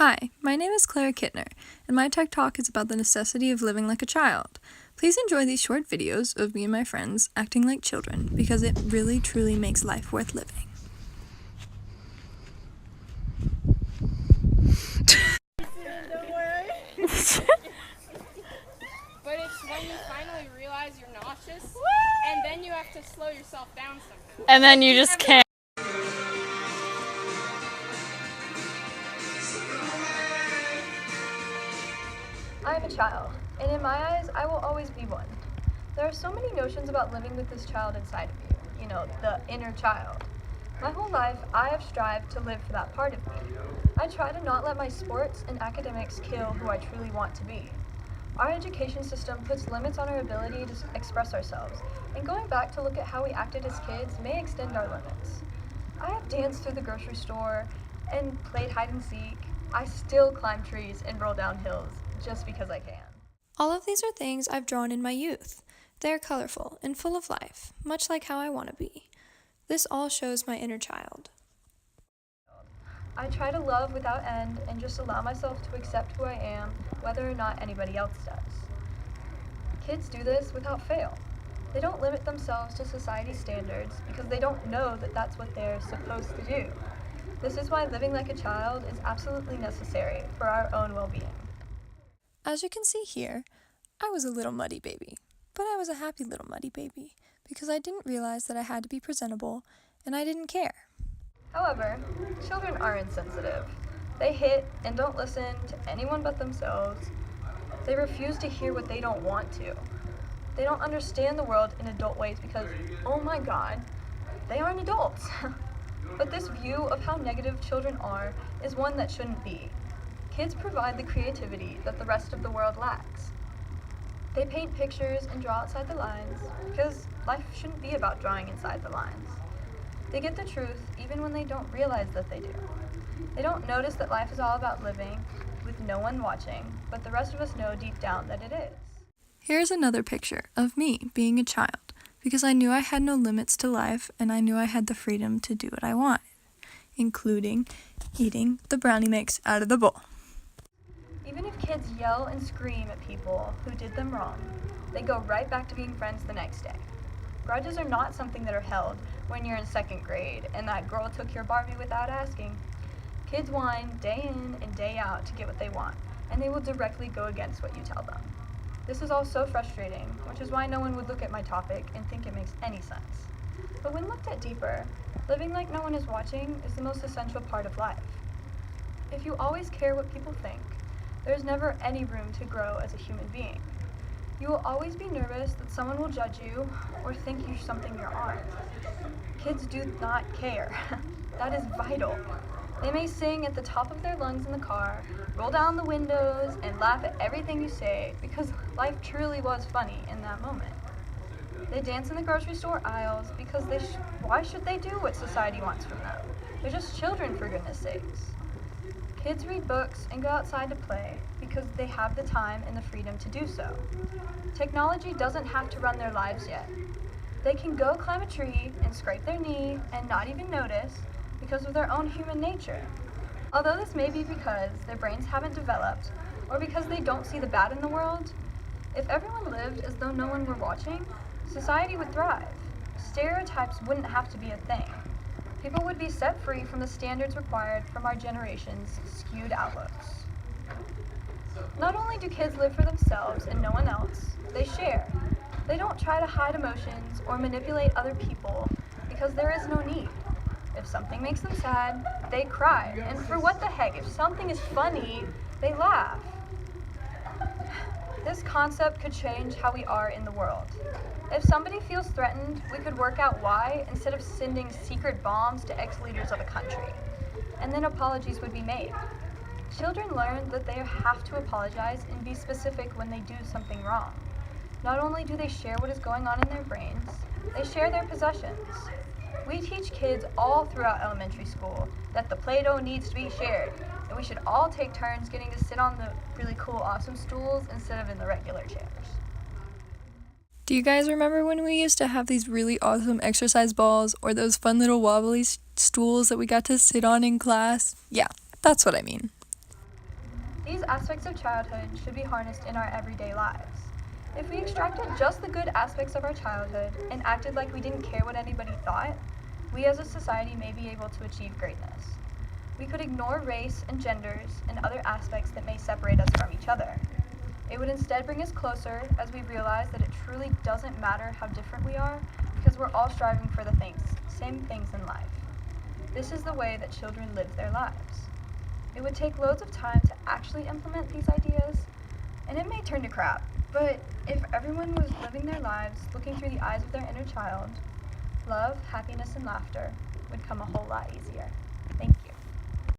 Hi, my name is Clara Kittner, and my tech talk is about the necessity of living like a child. Please enjoy these short videos of me and my friends acting like children, because it really truly makes life worth living. But it's when you finally realize you're nauseous, and then you have to slow yourself down somehow. And then you just can't. I am a child, and in my eyes, I will always be one. There are so many notions about living with this child inside of you, the inner child. My whole life, I have strived to live for that part of me. I try to not let my sports and academics kill who I truly want to be. Our education system puts limits on our ability to express ourselves, and going back to look at how we acted as kids may extend our limits. I have danced through the grocery store and played hide and seek. I still climb trees and roll down hills just because I can. All of these are things I've drawn in my youth. They are colorful and full of life, much like how I want to be. This all shows my inner child. I try to love without end and just allow myself to accept who I am, whether or not anybody else does. Kids do this without fail. They don't limit themselves to society's standards because they don't know that that's what they're supposed to do. This is why living like a child is absolutely necessary for our own well-being. As you can see here, I was a little muddy baby, but I was a happy little muddy baby because I didn't realize that I had to be presentable and I didn't care. However, children are insensitive. They hit and don't listen to anyone but themselves. They refuse to hear what they don't want to. They don't understand the world in adult ways because, oh my God, they aren't adults. But this view of how negative children are is one that shouldn't be. Kids provide the creativity that the rest of the world lacks. They paint pictures and draw outside the lines because life shouldn't be about drawing inside the lines. They get the truth even when they don't realize that they do. They don't notice that life is all about living with no one watching, but the rest of us know deep down that it is. Here's another picture of me being a child because I knew I had no limits to life and I knew I had the freedom to do what I wanted, including eating the brownie mix out of the bowl. Even if kids yell and scream at people who did them wrong, they go right back to being friends the next day. Grudges are not something that are held when you're in second grade and that girl took your Barbie without asking. Kids whine day in and day out to get what they want, and they will directly go against what you tell them. This is all so frustrating, which is why no one would look at my topic and think it makes any sense. But when looked at deeper, living like no one is watching is the most essential part of life. If you always care what people think, there's never any room to grow as a human being. You will always be nervous that someone will judge you or think you're something you aren't. Kids do not care. That is vital. They may sing at the top of their lungs in the car, roll down the windows, and laugh at everything you say because life truly was funny in that moment. They dance in the grocery store aisles because why should they do what society wants from them? They're just children, for goodness sakes. Kids read books and go outside to play because they have the time and the freedom to do so. Technology doesn't have to run their lives yet. They can go climb a tree and scrape their knee and not even notice because of their own human nature. Although this may be because their brains haven't developed or because they don't see the bad in the world, if everyone lived as though no one were watching, society would thrive. Stereotypes wouldn't have to be a thing. People would be set free from the standards required from our generation's skewed outlooks. Not only do kids live for themselves and no one else, they share. They don't try to hide emotions or manipulate other people because there is no need. If something makes them sad, they cry. And for what the heck, if something is funny, they laugh. This concept could change how we are in the world. If somebody feels threatened, we could work out why instead of sending secret bombs to ex-leaders of a country. And then apologies would be made. Children learn that they have to apologize and be specific when they do something wrong. Not only do they share what is going on in their brains, they share their possessions. We teach kids all throughout elementary school that the Play-Doh needs to be shared, and we should all take turns getting to sit on the really cool, awesome stools instead of in the regular chairs. Do you guys remember when we used to have these really awesome exercise balls or those fun little wobbly stools that we got to sit on in class? Yeah, that's what I mean. these aspects of childhood should be harnessed in our everyday lives. If we extracted just the good aspects of our childhood and acted like we didn't care what anybody thought, we as a society may be able to achieve greatness. We could ignore race and genders and other aspects that may separate us from each other. It would instead bring us closer as we realize that it truly doesn't matter how different we are because we're all striving for the same things in life. This is the way that children live their lives. It would take loads of time to actually implement these ideas, and it may turn to crap, but if everyone was living their lives looking through the eyes of their inner child, love, happiness, and laughter would come a whole lot easier. Thank you.